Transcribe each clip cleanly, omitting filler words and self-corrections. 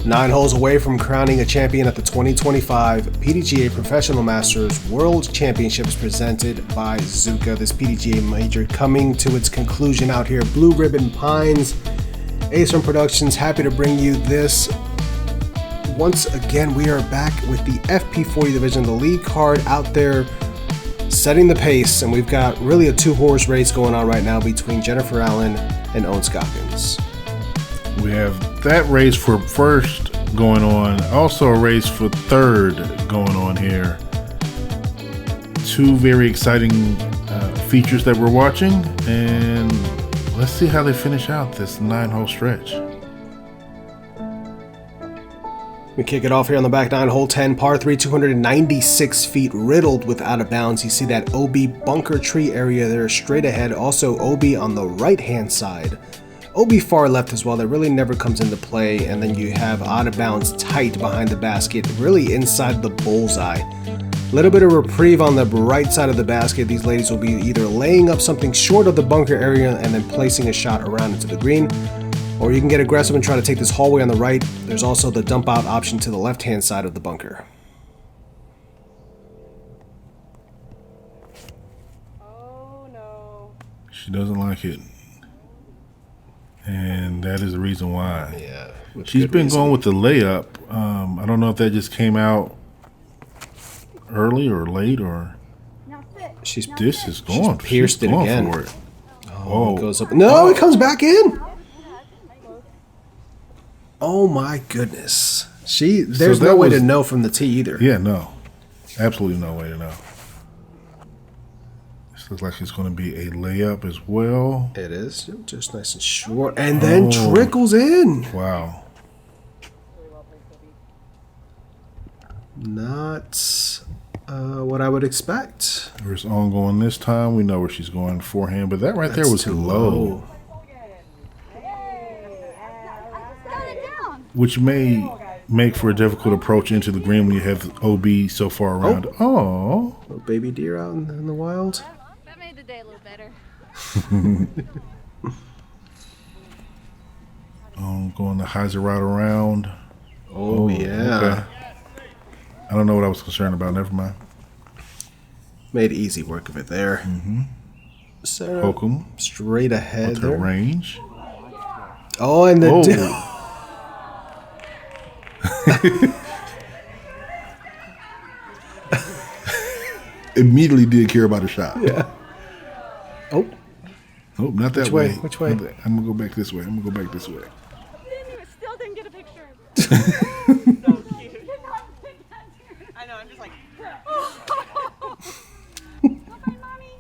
9 holes away from crowning a champion at the 2025 PDGA Professional Masters World Championships presented by ZÜCA. This PDGA Major coming to its conclusion out here. Blue Ribbon Pines, Ace Productions, happy to bring you this. Once again, we are back with the FP40 division, the lead card out there setting the pace, and we've got really a 2-horse race going on right now between Jennifer Allen and Ohn Scoggins. We have that race for first going on, also a race for third going on here. 2 very exciting features that we're watching, and let's see how they finish out this 9-hole stretch. We kick it off here on the back 9, hole 10, par 3, 296 feet, riddled with out of bounds. You see that OB bunker tree area there straight ahead. Also OB on the right-hand side. OB far left as well, that really never comes into play, and then you have out of bounds tight behind the basket, really inside the bullseye. A little bit of reprieve on the right side of the basket. These ladies will be either laying up something short of the bunker area and then placing a shot around into the green, or you can get aggressive and try to take this hallway on the right. There's also the dump out option to the left hand side of the bunker. Oh no. She doesn't like it. And that is the reason why. Yeah. She's been going with the layup. I don't know if that just came out early or late, or this is going. She's pierced it again. For it. Oh, it goes up. No, it comes back in. Oh my goodness. There's no way to know from the tee either. Yeah, no. Absolutely no way to know. Looks like it's going to be a layup as well. It is. Just nice and short. And then trickles in. Wow. Not what I would expect. Where's Ohn going this time? We know where she's going forehand, but that right there was too low. Which may make for a difficult approach into the green when you have OB so far around. Oh. Little baby deer out in the wild. Day a little better. Going the hyzer route around. Oh yeah. Okay. I don't know what I was concerned about. Never mind. Made easy work of it there. Sarah Hokom straight ahead with her there. range. Oh, and the immediately did care about a shot. Yeah. Oh, not that way. Which way? I'm gonna go back this way. Still didn't get a picture. So cute. I know. I'm just like. Bye, mommy.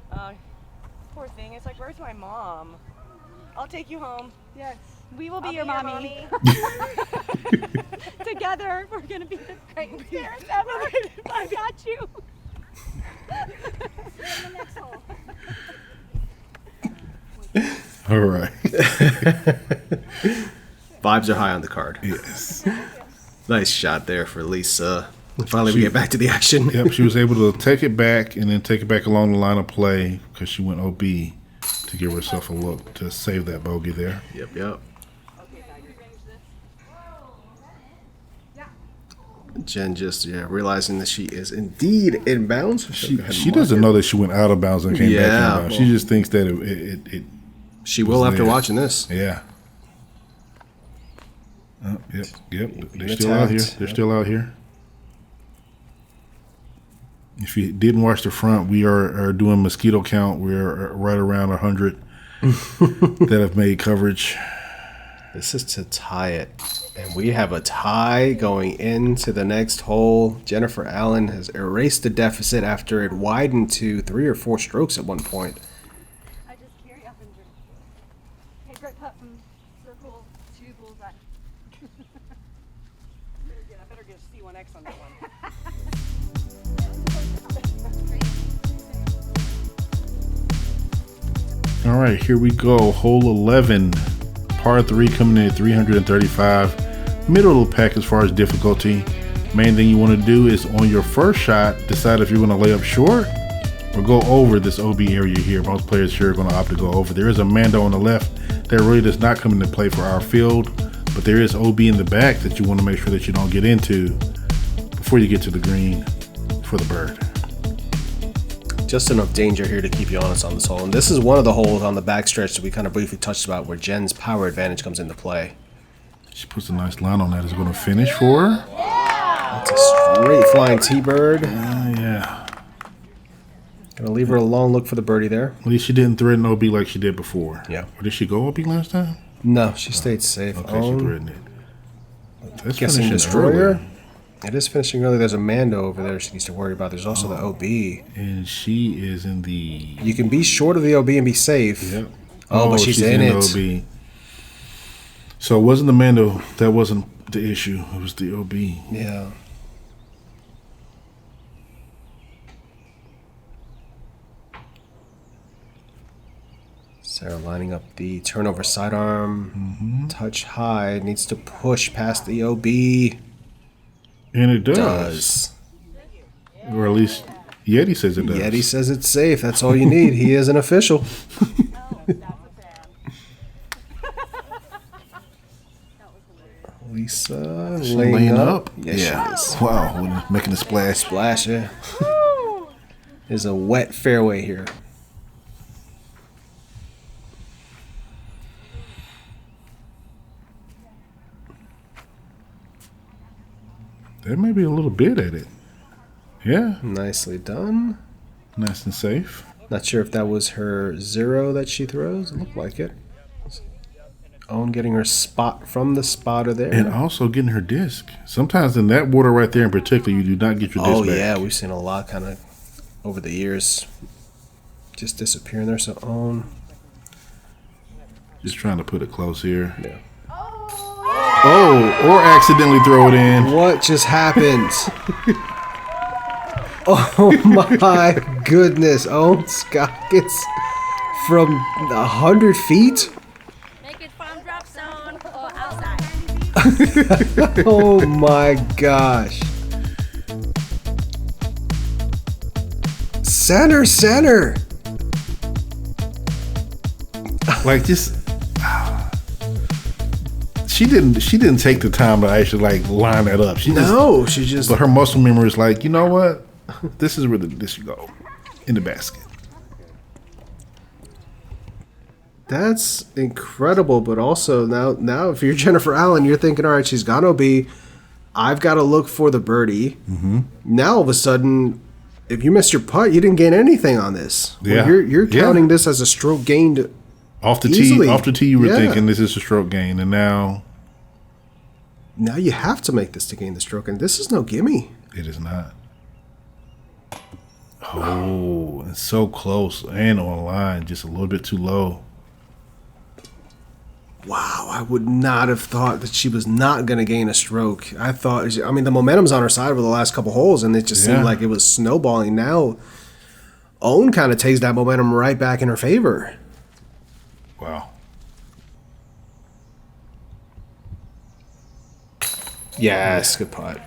Poor thing. It's like, where's my mom? I'll take you home. Yes. We will be your mommy. Together, we're gonna be the greatest parents ever. I got you. See you in the next hole. All right. Vibes are high on the card. Yes. Nice shot there for Lisa. Finally, we get back to the action. Yep, she was able to take it back and then take it back along the line of play because she went OB to give herself a look to save that bogey there. Yep. Jen just realizing that she is indeed inbounds. She doesn't know that she went out of bounds and came back inbounds. She just thinks that it she will after watching this. Yeah. Yep. They're still out here. They're still out here. If you didn't watch the front, we are doing mosquito count. We're right around 100 that have made coverage. This is to tie it. And we have a tie going into the next hole. Jennifer Allen has erased the deficit after it widened to 3 or 4 strokes at one point. I just carry up and drink. Hey, great putt from circle 2 bullseye. I better get a C1X on that one. All right, here we go. Hole 11, par 3 coming in at 335. Middle of the pack as far as difficulty. Main thing you want to do is on your first shot, decide if you're going to lay up short or go over this OB area here. Most players here are going to opt to go over. There is a Mando on the left that really does not come into play for our field, But there is OB in the back that you want to make sure that you don't get into before you get to the green for the bird. Just enough danger here to keep you honest on this hole. And this is one of the holes on the backstretch that we kind of briefly touched about where Jen's power advantage comes into play. She puts a nice line on that. Is going to finish for her. That's a straight flying T-bird. Yeah. Gonna leave her a long look for the birdie there. At least she didn't threaten OB like she did before. Yeah. Or did she go OB last time? No, she stayed safe. Okay, she threatened it. That's Guessing finishing Destroyer. early. It is finishing early. There's a Mando over there she needs to worry about. There's also the OB. And she is in the... You can be short of the OB and be safe. Yep. Oh, but she's in it. OB. So it wasn't the Mando. That wasn't the issue. It was the OB. Yeah. Sarah lining up the turnover sidearm. Touch high. Needs to push past the OB. And it does. Or at least Yeti says it does. Yeti says it's safe. That's all you need. He is an official. Lisa laying up. Yes, yeah. she is. Wow, making a splash. Splash, yeah. There's a wet fairway here. There may be a little bit at it. Yeah. Nicely done. Nice and safe. Not sure if that was her 0 that she throws. It looked like it. Ohn getting her spot from the spotter there. And also getting her disc. Sometimes in that water right there in particular, you do not get your disc back. Oh, yeah. We've seen a lot kind of over the years just disappearing there. So Ohn. Just trying to put it close here. Yeah. Oh, or accidentally throw it in. What just happened? Oh my goodness. Ohn Scoggins from 100 feet? Make it from drop zone or outside. Oh my gosh. Center. Like just... She didn't take the time to actually like line that up. She just. But her muscle memory is like, you know what? This is where this should go, in the basket. That's incredible. But also now, if you're Jennifer Allen, you're thinking, all right, she's got OB. I've got to look for the birdie. Mm-hmm. Now all of a sudden, if you missed your putt, you didn't gain anything on this. Yeah, well, you're counting this as a stroke gained. Off the easily. tee. Off the tee, you were thinking this is a stroke gain, and now. Now you have to make this to gain the stroke, and this is no gimme. It is not. Oh, it's so close and on line, just a little bit too low. Wow, I would not have thought that she was not going to gain a stroke. I mean, the momentum's on her side over the last couple holes, and it just seemed like it was snowballing. Now, Ohn kind of takes that momentum right back in her favor. Wow. Yes, good putt.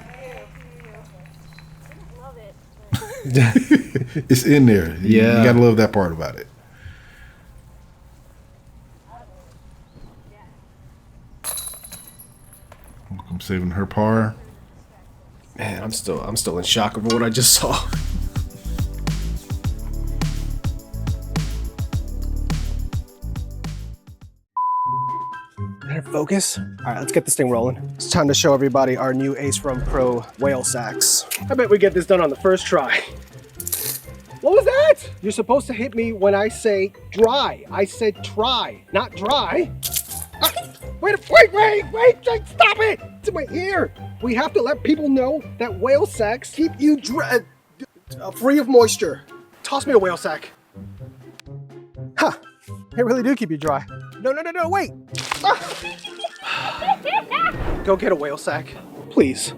Love it. It's in there. Yeah. You gotta love that part about it. I'm saving her par. Man, I'm still in shock over what I just saw. Focus. All right, let's get this thing rolling. It's time to show everybody our new Ace Run Pro whale sacks. I bet we get this done on the first try. What was that? You're supposed to hit me when I say dry. I said try, not dry. Ah, wait, stop it! It's in my ear. We have to let people know that whale sacks keep you free of moisture. Toss me a whale sack. Huh, they really do keep you dry. No, wait. Ah. Go get a whale sack, please.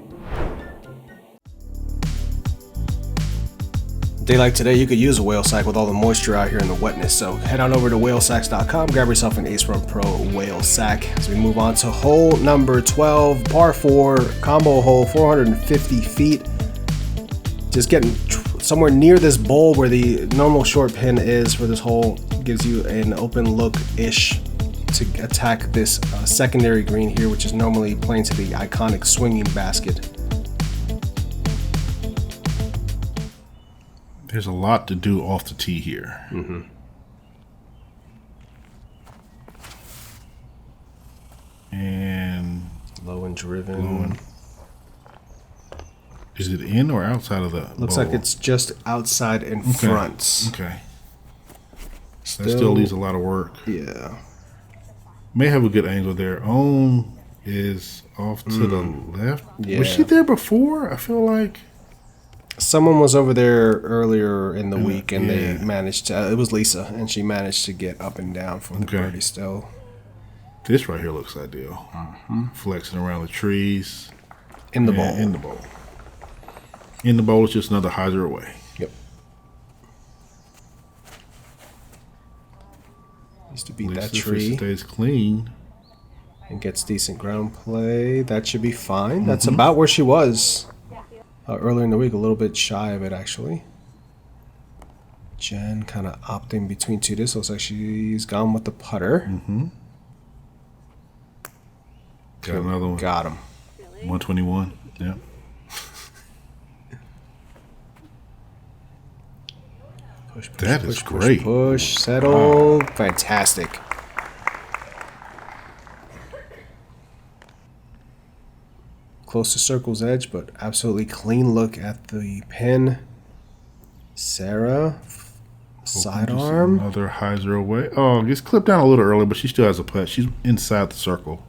A day like today, you could use a whale sack with all the moisture out here and the wetness. So head on over to whalesacks.com, grab yourself an Ace Run Pro whale sack. As we move on to hole number 12, par 4, combo hole, 450 feet. Just getting somewhere near this bowl where the normal short pin is for this hole gives you an open look-ish to attack this secondary green here, which is normally playing to the iconic swinging basket. There's a lot to do off the tee here. Mm-hmm. And low and driven. Is it in or outside of the Looks bowl? like it's just outside in front. Okay. That still leaves a lot of work. Yeah. May have a good angle there. Ohn is off to the left. Yeah. Was she there before? I feel like someone was over there earlier in the week, and yeah. they managed to. It was Lisa, and she managed to get up and down from the birdie still. This right here looks ideal. Flexing around the trees. In the bowl. In the bowl. In the bowl is just another hyzer away. Yep. Needs to beat that tree. Stays clean. And gets decent ground play. That should be fine. That's about where she was earlier in the week. A little bit shy of it, actually. Jen kind of opting between two. This looks like she's gone with the putter. Got another one. Got him. 121. Yep. Push, push, That push, is push, great. Push, settle. Wow. Fantastic. Close to circle's edge, but absolutely clean look at the pin. Sarah, sidearm. Another hyzer away. Oh, it's clipped down a little early, but she still has a putt. She's inside the circle.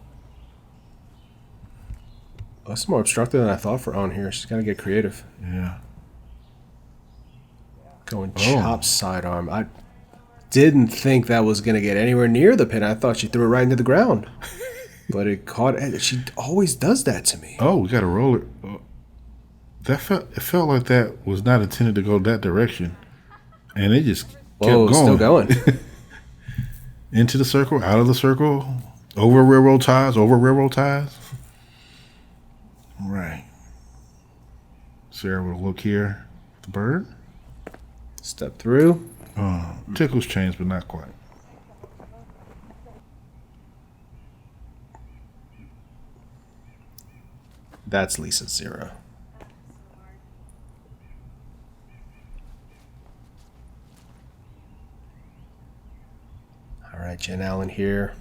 That's more obstructive than I thought for Ohn here. She's got to get creative. Yeah. Going chop sidearm. I didn't think that was going to get anywhere near the pin. I thought she threw it right into the ground. But it caught. She always does that to me. Oh, we got to roll it. It felt like that was not intended to go that direction. And it just kept going. Still going. Into the circle, out of the circle, over railroad ties. Right. Sarah will look here. The bird. Step through. Tickles changed, but not quite. That's Lisa's 0. All right, Jen Allen here.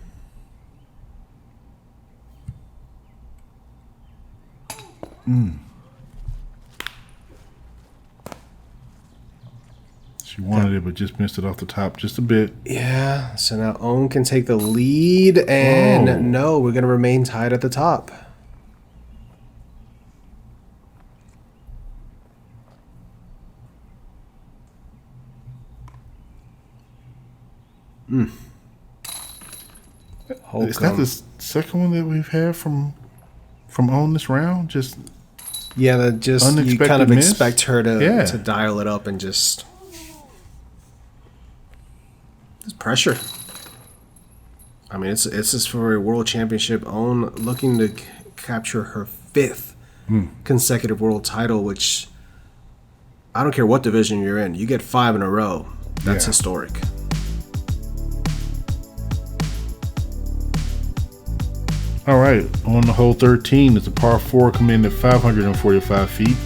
She wanted it, but just missed it off the top just a bit. Yeah, so now Ohn can take the lead, and no, we're going to remain tied at the top. Hokom. Is that the second one that we've had from Ohn this round? Just yeah, that just you unexpected kind of miss? expect her to dial it up and just there's pressure. I mean, it's just for a world championship. Ohn looking to capture her 5th consecutive world title, which I don't care what division you're in, you get 5 in a row. That's historic. all right. On the hole 13, it's a par 4 coming in at 545 feet.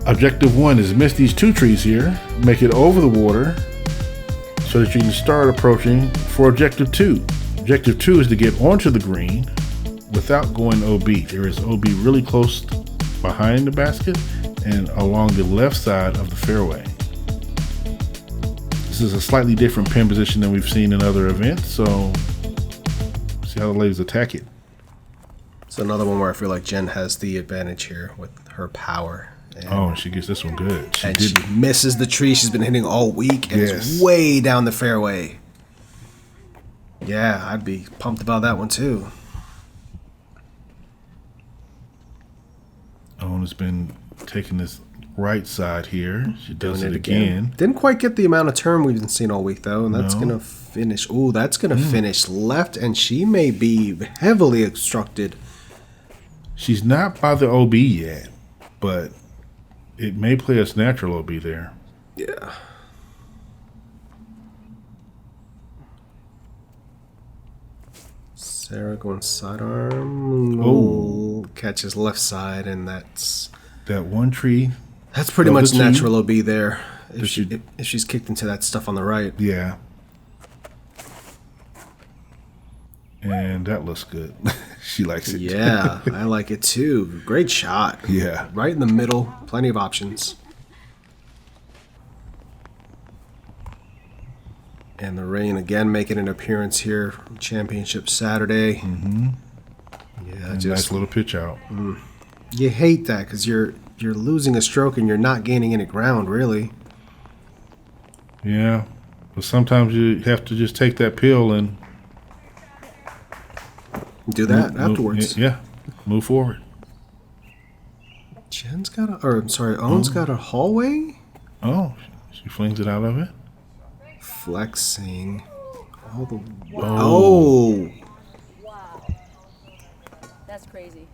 Objective 1 is miss these 2 trees here, make it over the water, so that you can start approaching for objective 2. Objective 2 is to get onto the green without going OB. There is OB really close behind the basket and along the left side of the fairway. This is a slightly different pin position than we've seen in other events, so see how the ladies attack it. It's another one where I feel like Jen has the advantage here with her power. And she gets this one good. She misses the tree she's been hitting all week, and it's way down the fairway. Yeah, I'd be pumped about that one too. Ohn has been taking this right side here. She does it again. Didn't quite get the amount of turn we've been seeing all week though, and that's gonna finish. Ooh, that's gonna finish left, and she may be heavily obstructed. She's not by the OB yet, but it may play its natural OB there. Yeah. Sarah going sidearm. Oh, catches left side, and that's that one tree. That's pretty much natural OB there. If she's kicked into that stuff on the right. Yeah. And that looks good. She likes it. Yeah, I like it too. Great shot. Yeah. Right in the middle. Plenty of options. And the rain again making an appearance here. Championship Saturday. Mm-hmm. Yeah, just nice little pitch out. You hate that because you're losing a stroke and you're not gaining any ground, really. Yeah, but sometimes you have to just take that pill and do that afterwards. Yeah, move forward. Jen's got a, or I'm sorry, Ohn's got a hallway. Oh, she flings it out of it. Flexing. All the Wow. That's crazy.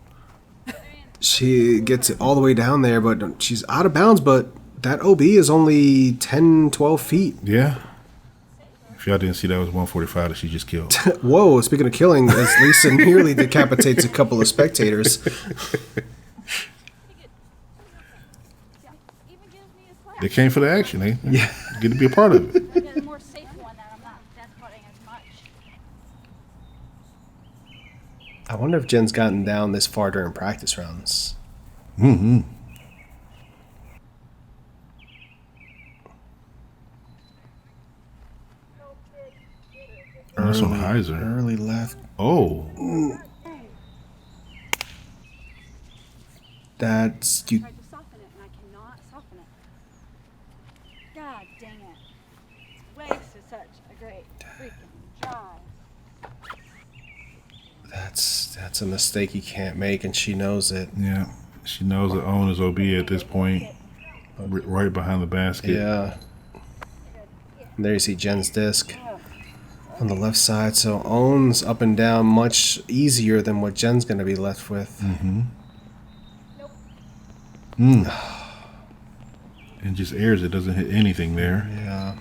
She gets it all the way down there, but she's out of bounds, but that OB is only 10, 12 feet. Yeah. If y'all didn't see, that was 145 that she just killed. Whoa, speaking of killing, as Lisa nearly decapitates a couple of spectators. They came for the action. They get to be a part of it. I got a more safe one that I'm not death-putting as much. I wonder if Jen's gotten down this far during practice rounds. Mm-hmm. That's on Heiser. Early left. Oh. That's you. I tried to soften it and I cannot soften it. God dang it. Wasted such a great freaking job. That's a mistake you can't make, and she knows it. Yeah. She knows that Ohn is OB at this point. Right behind the basket. Yeah. And there you see Jen's disc on the left side. So Ohn's up and down much easier than what Jen's going to be left with. Mm-hmm. And just airs it, doesn't hit anything there. Yeah.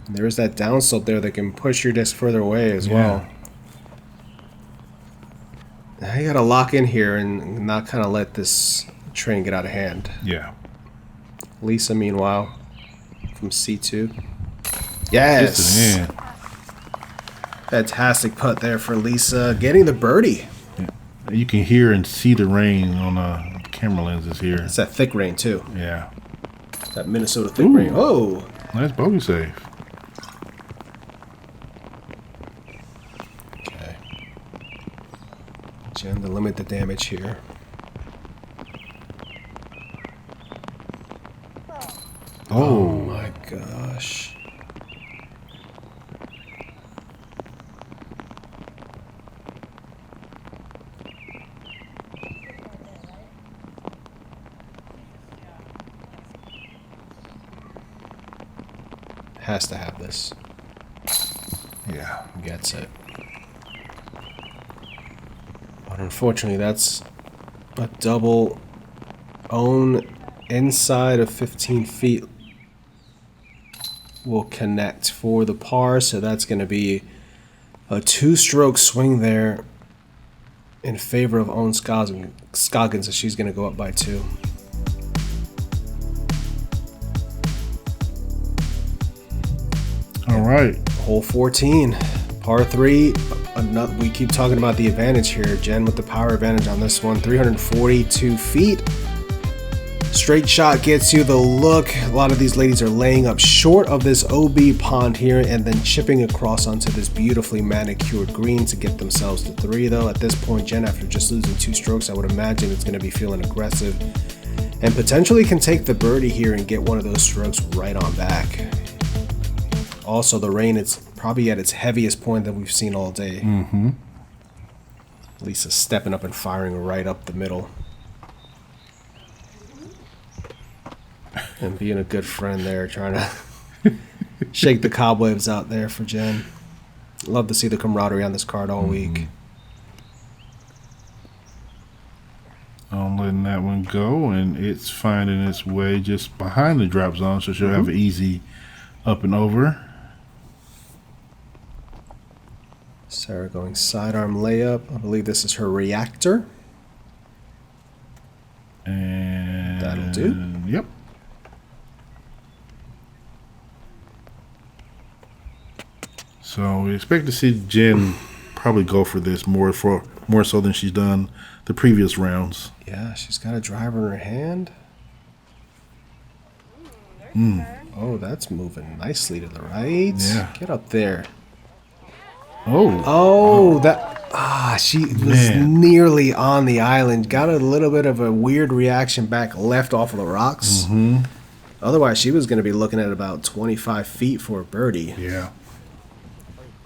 And there is that down slope there that can push your disc further away as well. Now you got to lock in here and not kind of let this train get out of hand. Yeah. Lisa, meanwhile, from C2. Yes! Fantastic putt there for Lisa. Getting the birdie. Yeah. You can hear and see the rain on the camera lenses here. It's that thick rain, too. Yeah. That Minnesota thick rain. Oh! Nice bogey save. Okay. Jen to limit the damage here. Oh my gosh. Has to have this. Yeah. Gets it. But unfortunately, that's a double. Ohn inside of 15 feet will connect for the par, so that's going to be a two-stroke swing there in favor of Ohn Scoggins, so she's going to go up by 2. All right. Hole 14, par 3. We keep talking about the advantage here. Jen with the power advantage on this one, 342 feet. Straight shot gets you the look. A lot of these ladies are laying up short of this OB pond here and then chipping across onto this beautifully manicured green to get themselves to 3, though. At this point, Jen, after just losing 2 strokes, I would imagine it's going to be feeling aggressive and potentially can take the birdie here and get one of those strokes right on back. Also, the rain is probably at its heaviest point that we've seen all day. Mm-hmm. Lisa stepping up and firing right up the middle. And being a good friend there, trying to shake the cobwebs out there for Jen. Love to see the camaraderie on this card all week. I'm letting that one go, and it's finding its way just behind the drop zone, so she'll have an easy up and over. Sarah going sidearm layup. I believe this is her reactor. And That'll do. Yep. So we expect to see Jen probably go for this more so than she's done the previous rounds. Yeah, she's got a driver in her hand. Oh, that's moving nicely to the right. Yeah. Get up there. Oh. She was Man. nearly on the island. Got a little bit of a weird reaction back left off of the rocks. Mm-hmm. Otherwise, she was going to be looking at about 25 feet for a birdie. Yeah.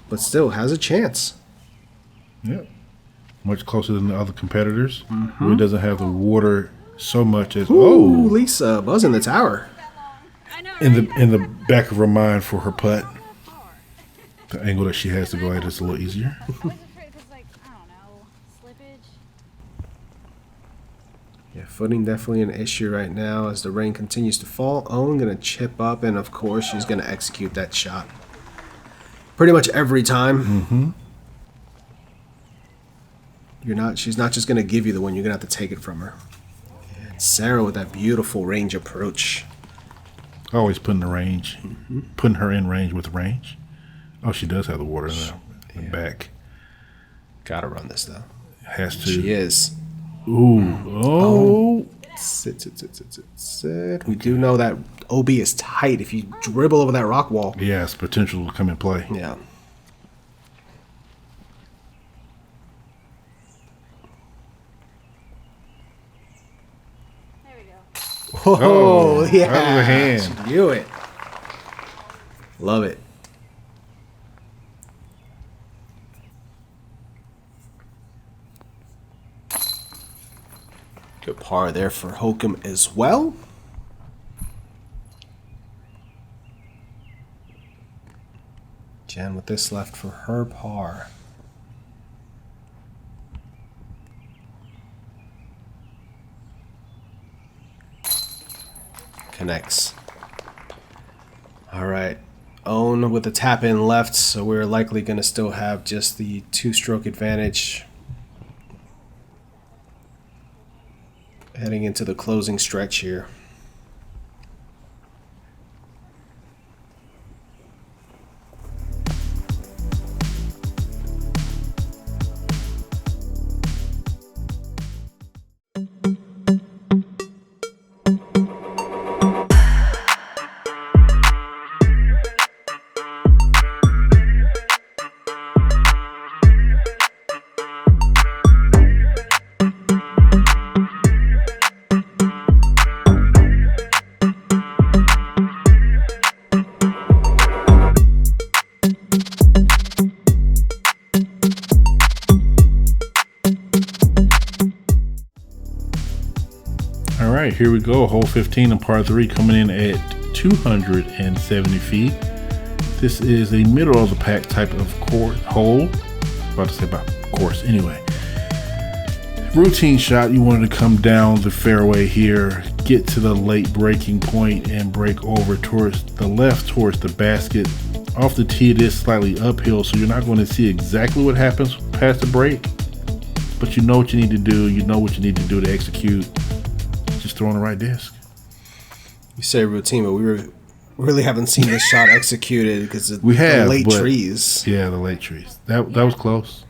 But still has a chance. Yep. Much closer than the other competitors. Mm-hmm. He doesn't have the water so much as Ooh, Lisa buzzing the tower. in the back of her mind for her putt. The angle that she has to go at is a little easier. I was afraid because, like, I don't know, slippage. Yeah, footing definitely an issue right now as the rain continues to fall. Ohn gonna chip up, and of course she's gonna execute that shot. Pretty much every time. Mm-hmm. She's not just gonna give you the one, you're gonna have to take it from her. And Sarah with that beautiful range approach. Always putting the range, putting her in range with range. Oh, she does have the water in the back. Gotta run this though. Has to. She is. Ooh. Oh. Sit. We do know that OB is tight. If you dribble over that rock wall. Yes, potential to come in play. Yeah. There we go. Oh, yeah. Out of the hand. She knew it. Love it. Good par there for Hokom as well. Jen with this left for her par. Connects. All right. Ohn with the tap in left, so we're likely going to still have just the two-stroke advantage heading into the closing stretch here. All right, here we go. Hole 15 on par 3 coming in at 270 feet. This is a middle of the pack type of hole. About to say about course anyway. Routine shot. You wanted to come down the fairway here, get to the late breaking point and break over towards the left towards the basket. Off the tee, it is slightly uphill, so you're not going to see exactly what happens past the break, but you know what you need to do. You know what you need to do to execute. Just throw on the right disc. You say routine, but we really haven't seen this shot executed because of We have, the late but- trees. Yeah, the late trees. That was close.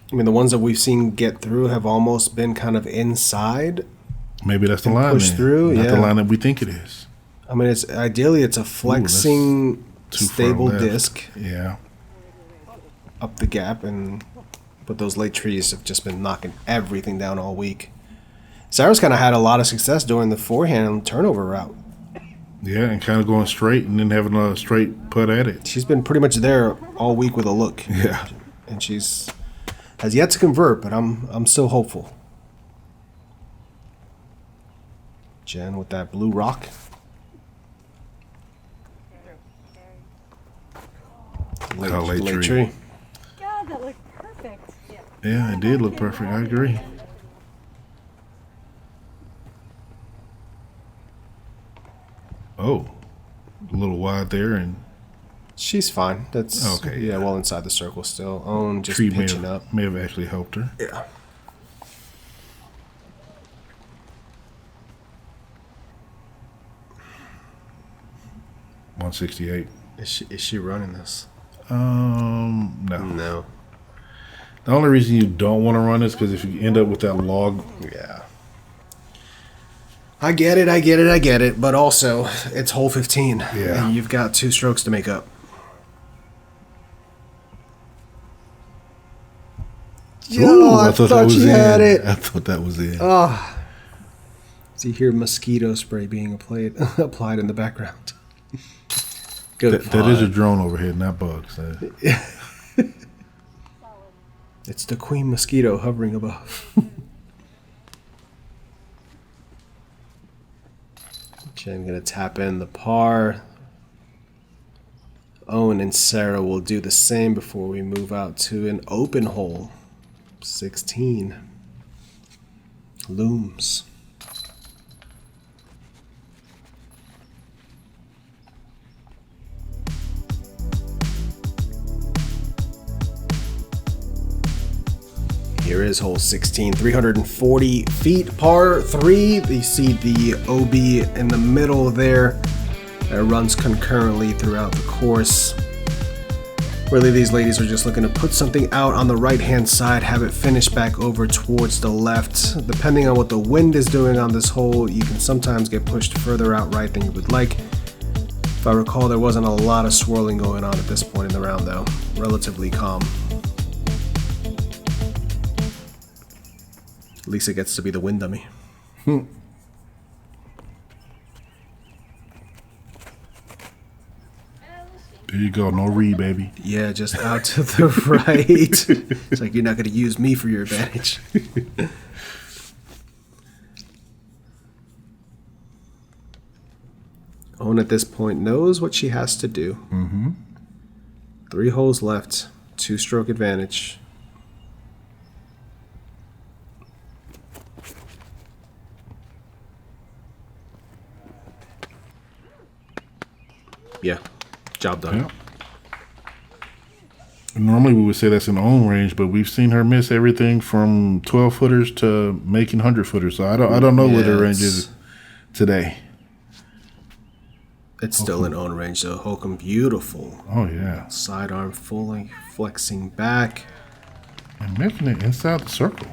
I mean, the ones that we've seen get through have almost been kind of inside. Maybe that's the And line. push then. through, Not yeah. the line that we think it is. I mean, it's ideally it's a flexing, Too far stable left. disc Yeah. up the gap, but those late trees have just been knocking everything down all week. Sarah's kind of had a lot of success doing the forehand turnover route. Yeah, and kind of going straight and then having a straight putt at it. She's been pretty much there all week with a look. Yeah. And she's has yet to convert, but I'm still hopeful. Jen with that blue rock. Late tree. God, that looked perfect. Yeah. Yeah, it did look perfect. I agree. Oh, a little wide there, and She's fine. That's okay. Yeah, well inside the circle still. Ohn just Tree pitching up. may have actually helped her. Yeah. $168. Is she running this? No. No. The only reason you don't want to run is because if you end up with that log. Yeah. I get it. But also, it's hole 15. Yeah. And you've got 2 strokes to make up. Ooh, I thought that was she in. had it. I thought that was in. Oh. So you hear mosquito spray being applied in the background. Good. That is a drone overhead, not bugs. It's the queen mosquito hovering above. Okay, I'm going to tap in the par. Ohn and Sarah will do the same before we move out to an open hole. 16. Looms. Here is hole 16, 340 feet, par 3. You see the OB in the middle there. That runs concurrently throughout the course. Really, these ladies are just looking to put something out on the right-hand side, have it finish back over towards the left. Depending on what the wind is doing on this hole, you can sometimes get pushed further out right than you would like. If I recall, there wasn't a lot of swirling going on at this point in the round, though. Relatively calm. At least it gets to be the wind dummy. There you go. No read, baby. Yeah, just out to the right. It's like you're not going to use me for your advantage. Ohn at this point knows what she has to do. 3 holes left. 2-stroke advantage. Yeah, job done. Yep. Normally we would say that's an Ohn range, but we've seen her miss everything from 12-footers to making 100-footers. So I don't know what her range is today. It's still an Ohn range though. Hokom, beautiful. Oh yeah. Sidearm fully flexing back. And making it inside the circle.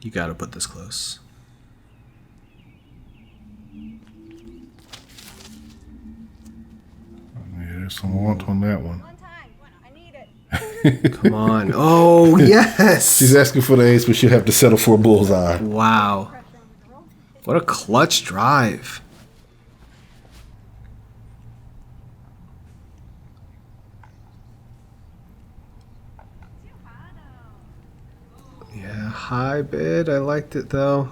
You gotta put this close. Yeah, there's some want on that one. One time. I need it. Come on. Oh, yes! She's asking for the ace, but she'll have to settle for a bullseye. Wow. What a clutch drive. Yeah, high bid. I liked it though.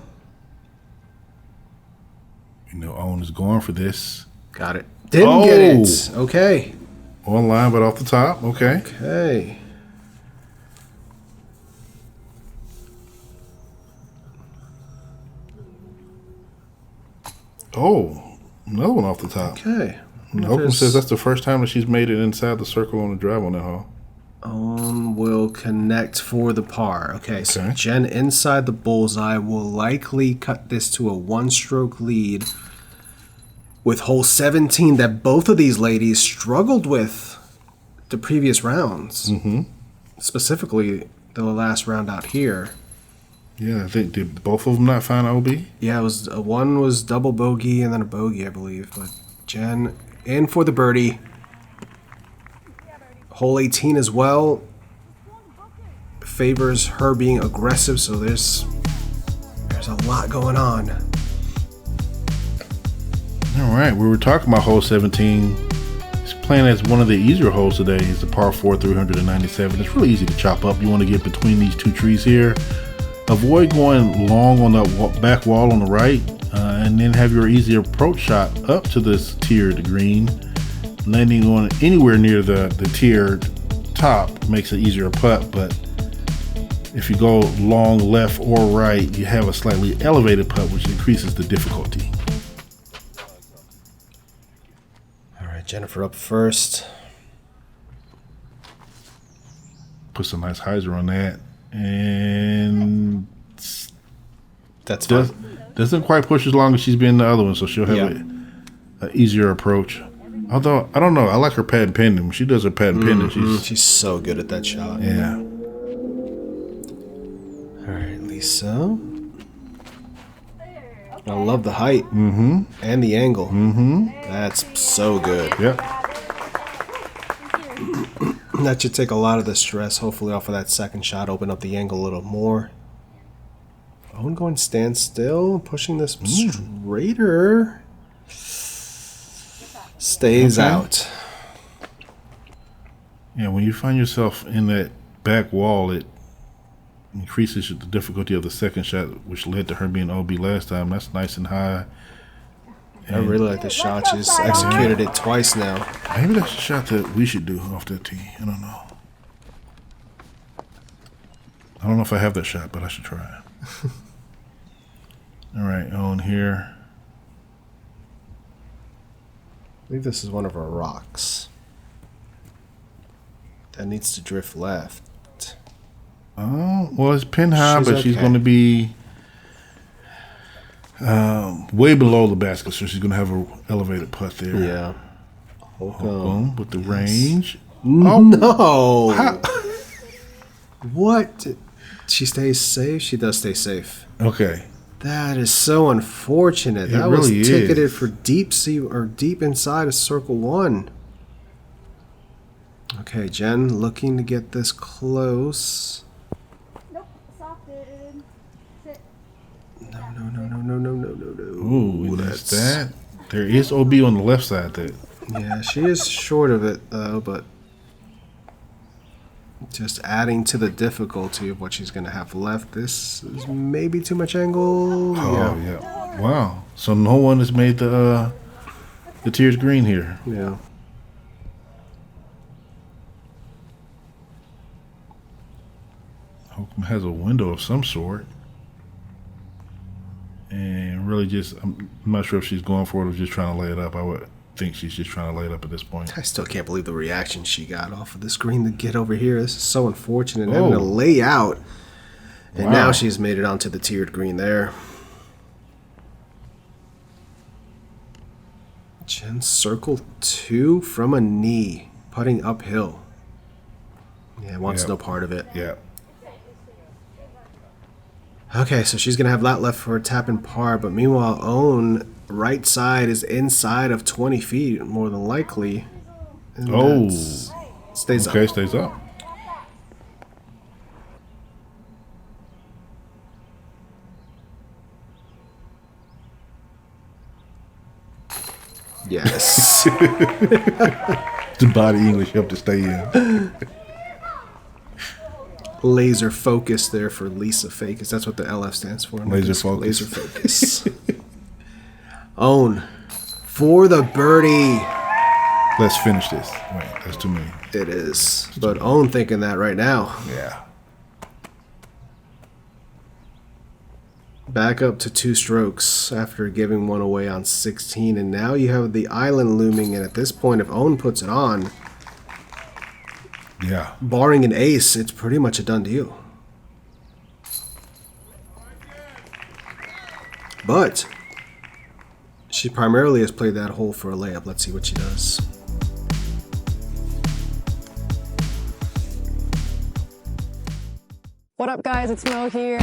You know, Ohn is going for this. Got it. Didn't get it. Okay. On line, but off the top. Okay. Okay. Oh, another one off the top. Okay. Hokom says that's the first time that she's made it inside the circle on the drive on that hole. Ohn will connect for the par. Okay, so Okay. Jen inside the bullseye will likely cut this to a 1-stroke lead with hole 17 that both of these ladies struggled with the previous rounds. Specifically, the last round out here. Yeah, I think did both of them not find OB? Yeah, it was one was double bogey and then a bogey, I believe. But Jen in for the birdie. Hole 18 as well favors her being aggressive, so there's a lot going on. All right, we were talking about hole 17. It's playing as one of the easier holes today. It's a par 4, 397. It's really easy to chop up. You want to get between these 2 trees here. Avoid going long on the back wall on the right, and then have your easy approach shot up to this tiered green. Landing on anywhere near the tiered top makes it easier putt, but If you go long left or right, you have a slightly elevated putt, which increases the difficulty. All right, Jennifer up first. Put some nice hyzer on that. And That's fine. doesn't quite push as long as she's been in the other one, so she'll have an easier approach. Although, I don't know. I like her pad and pending. When she does her pad and pending, She's so good at that shot. yeah. All right, Lisa. I love the height and the angle. That's so good. Yep. That should take a lot of the stress, hopefully, off of that second shot. Open up the angle a little more. Ohn going standstill, pushing this straighter. Stays out. Yeah, when you find yourself in that back wall, it increases the difficulty of the second shot, which led to her being OB last time. That's nice and high. I really like this shot. She's executed it twice now. Maybe that's a shot that we should do off that tee. I don't know. I don't know if I have that shot, but I should try it. All right, on here. I believe this is one of our rocks. That needs to drift left. Oh, well, it's pin high, She's but she's okay. going to be way below the basket, so she's going to have an elevated putt there. Yeah. Boom, with the range. No. What? She stays safe? She does stay safe. Okay. That is so unfortunate. That really was ticketed is. for deep sea or deep inside of circle one. Okay, Jen looking to get this close. Nope, soft it. Sit. No. Ooh, that's that. There is OB on the left side there. Yeah, she is short of it though, but just adding to the difficulty of what she's going to have left. This is maybe too much angle. Oh, yeah. Wow. So no one has made the tiers green here. Yeah. Hokom has a window of some sort. And really just, I'm not sure if she's going for it or just trying to lay it up. I would think she's just trying to lay it up at this point. I still can't believe the reaction she got off of the screen to get over here. This is so unfortunate. Having to lay out. And now she's made it onto the tiered green there. Jen circle 2 from a knee, putting uphill. Yeah, wants no part of it. Yeah. Okay, so she's going to have that left for a tap and par, but meanwhile, Ohn, right side is inside of 20 feet, more than likely. And stays up. Okay, stays up. Yes. The body English helped to stay in. Laser focus there for Lisa Fajkus. That's what the LF stands for. Laser focus. Laser focus. Ohn for the birdie. Let's finish this. Wait, that's too many. It is. But Ohn thinking that right now. Yeah. Back up to 2 strokes after giving one away on 16. And now you have the island looming. And at this point, if Ohn puts it on, Yeah. barring an ace, it's pretty much a done deal. But she primarily has played that hole for a layup. Let's see what she does. What up, guys? It's Mo here.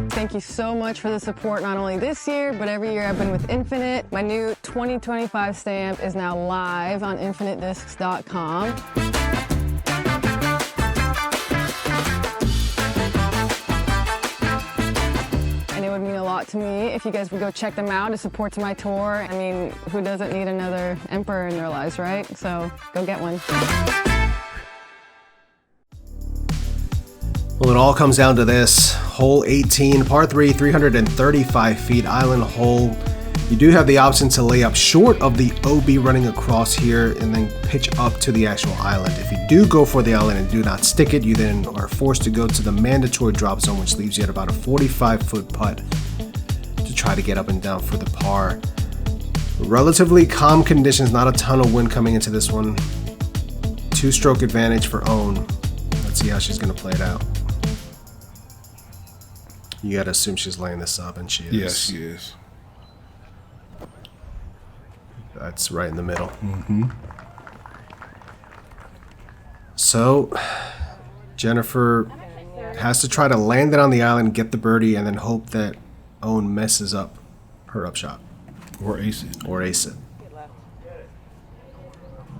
Thank you so much for the support, not only this year, but every year I've been with Infinite. My new 2025 stamp is now live on infinitediscs.com. And it would mean a lot to me if you guys would go check them out as support to my tour. I mean, who doesn't need another emperor in their lives, right? So go get one. Well, it all comes down to this. Hole 18, par 3, 335 feet, island hole. You do have the option to lay up short of the OB running across here and then pitch up to the actual island. If you do go for the island and do not stick it, you then are forced to go to the mandatory drop zone, which leaves you at about a 45-foot putt to try to get up and down for the par. Relatively calm conditions, not a ton of wind coming into this one. 2-stroke advantage for Ohn. Let's see how she's going to play it out. You got to assume she's laying this up, and she is. Yes, she is. That's right in the middle. So, Jennifer has to try to land it on the island, get the birdie, and then hope that Ohn messes up her upshot. Or ace it. Or ace it.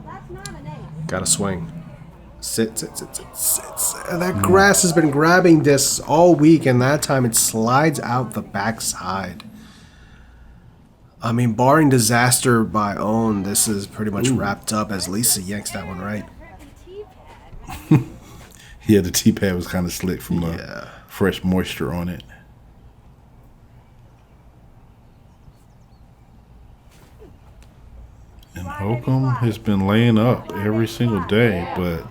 That's not an ace. Gotta swing. Sit. And that grass has been grabbing this all week, and that time it slides out the backside. I mean, barring disaster by Ohn, this is pretty much wrapped up as Lisa yanks that one right. Yeah, the tee pad was kind of slick from the fresh moisture on it. And Hokom has been laying up every single day, but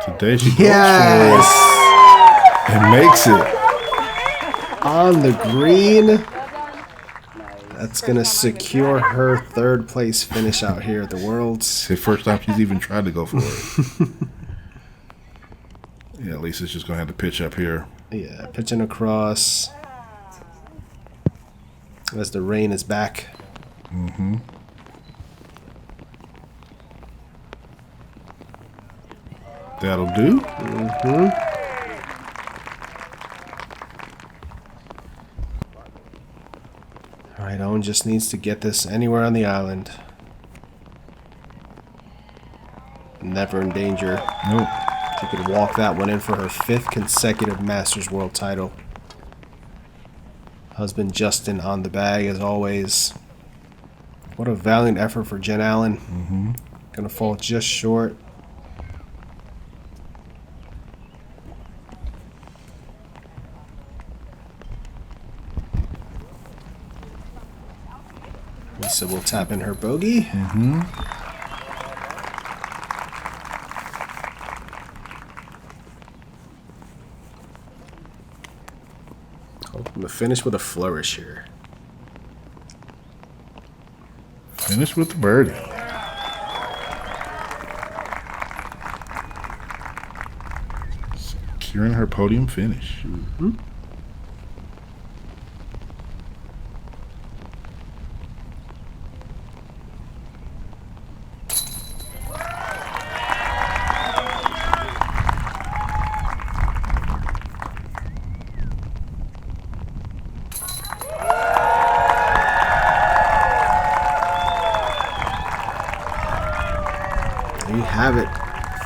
today she goes for it and makes it. On the green. That's going to secure her third place finish out here at the Worlds. It's the first time she's even tried to go for it. Yeah, Lisa's just going to have to pitch up here. Yeah, pitching across. As the rain is back. That'll do. Alright, Ohn just needs to get this anywhere on the island. Never in danger. Nope. She could walk that one in for her 5th consecutive Masters World title. Husband Justin on the bag as always. What a valiant effort for Jen Allen. Gonna fall just short. Lisa will tap in her bogey. Hoping to finish with a flourish here. Finish with the birdie. Securing her podium finish. There you have it.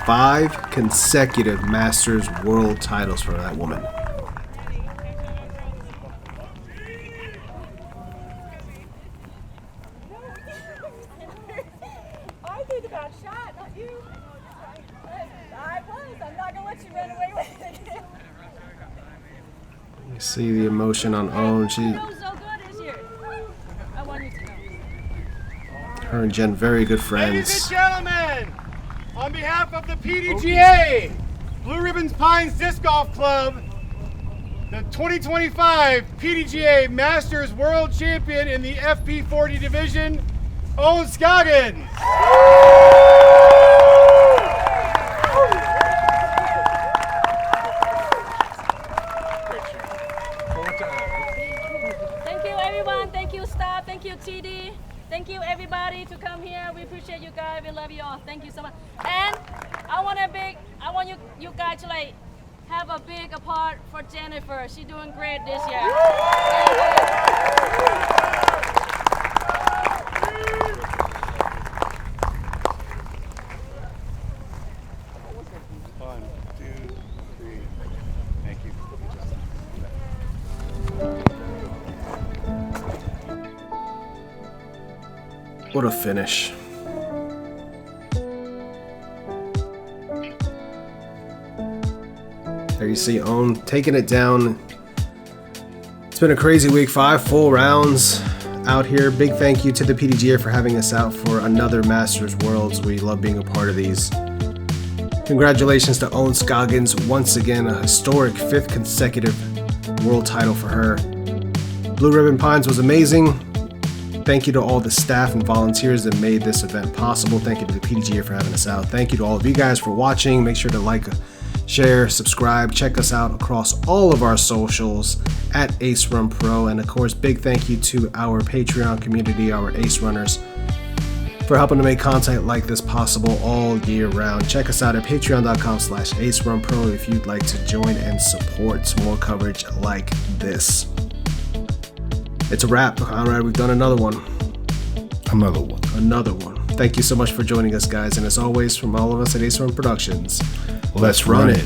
5 consecutive Masters World titles for that woman. I threw the bad shot, not you. I was. I'm not gonna let you run away with it. You see the emotion on Ohn. So good this year. I want you to know. Her and Jen, very good Ladies friends. and gentlemen, on behalf of the PDGA, Blue Ribbons Pines Disc Golf Club, the 2025 PDGA Masters World Champion in the FP40 division, Ohn Scoggins. Thank you, everyone. Thank you, staff. Thank you, TD. Thank you, everybody, to come here. We appreciate you guys. We love you all. Thank you so much. And I want you guys to have a big applaud for Jennifer. She's doing great this year. One, two, three. Thank you. What a finish. There you see Ohn taking it down. It's been a crazy week. 5 full rounds. out here. Big thank you to the PDGA for having us out for another Masters Worlds. We love being a part of these. Congratulations to Ohn Scoggins, once again a historic 5th consecutive world title for her. Blue Ribbon Pines was amazing. Thank you to all the staff and volunteers that made this event possible. Thank you to the PDGA for having us out. Thank you to all of you guys for watching. Make sure to like, share, subscribe, check us out across all of our socials at Ace Run Pro. And of course, big thank you to our Patreon community, our Ace Runners, for helping to make content like this possible all year round. Check us out at patreon.com/AceRunPro if you'd like to join and support more coverage like this. It's a wrap. All right, we've done another one. Another one. Thank you so much for joining us, guys. And as always, from all of us at Ace Run Productions, let's run it.